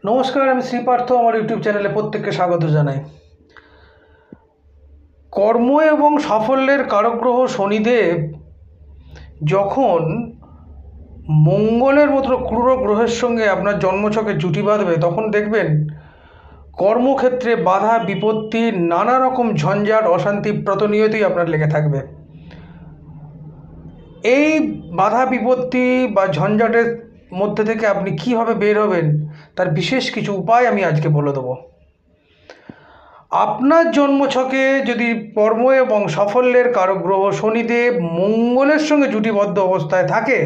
নমস্কার, আমি শ্রীপার্থ। আমার ইউটিউব চ্যানেলে প্রত্যেককে স্বাগত জানাই। কর্ম এবং সাফল্যের কারক গ্রহ শনিদেব যখন মঙ্গলের মতো ক্রূর গ্রহের সঙ্গে আপনার জন্মছকে জুটি বাঁধবে, তখন দেখবেন কর্মক্ষেত্রে বাধা বিপত্তি, নানা রকম ঝঞ্ঝাট, অশান্তি প্রতিনিয়তই আপনার লেগে থাকবে। এই বাধা বিপত্তি বা ঝঞ্ঝাটের মধ্যে থেকে আপনি কীভাবে বের হবেন, তার বিশেষ কিছু উপায় আমি আজকে বলে দেবো। আপনার জন্মছকে যদি কর্ম এবং সাফল্যের কারক গ্রহ শনিদেব মঙ্গলের সঙ্গে জুটিবদ্ধ অবস্থায় থাকে,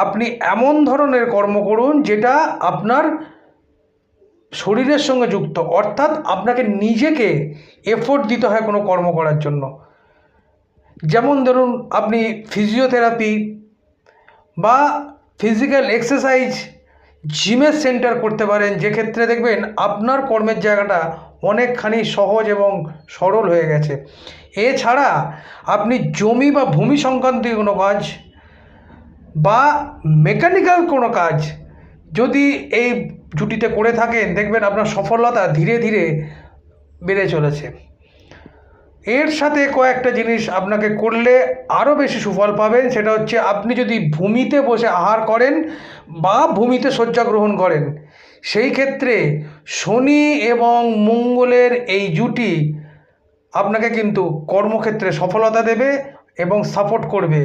আপনি এমন ধরনের কর্ম করুন যেটা আপনার শরীরের সঙ্গে যুক্ত, অর্থাৎ আপনাকে নিজেকে এফোর্ট দিতে হয় কোনো কর্ম করার জন্য। যেমন ধরুন, আপনি ফিজিওথেরাপি বা ফিজিক্যাল এক্সারসাইজ জিমের সেন্টার করতে পারেন, যেক্ষেত্রে দেখবেন আপনার কর্মের জায়গাটা অনেকখানি সহজ এবং সরল হয়ে গেছে। এছাড়া আপনি জমি বা ভূমি সংক্রান্ত কোনো কাজ বা মেকানিক্যাল কোনো কাজ যদি এই জুটিতে করে থাকেন, দেখবেন আপনার সফলতা ধীরে ধীরে বেড়ে চলেছে। এর সাথে কয়েকটা জিনিস আপনাকে করলে আরও বেশি সুফল পাবেন। সেটা হচ্ছে, আপনি যদি ভূমিতে বসে আহার করেন বা ভূমিতে শয্যা গ্রহণ করেন, সেই ক্ষেত্রে শনি এবং মঙ্গলের এই জুটি আপনাকে কিন্তু কর্মক্ষেত্রে সফলতা দেবে এবং সাপোর্ট করবে।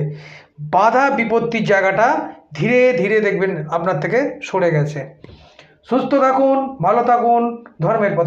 বাধা বিপত্তির জায়গাটা ধীরে ধীরে দেখবেন আপনার থেকে সরে গেছে। সুস্থ থাকুন, ভালো থাকুন, ধর্মের পথে।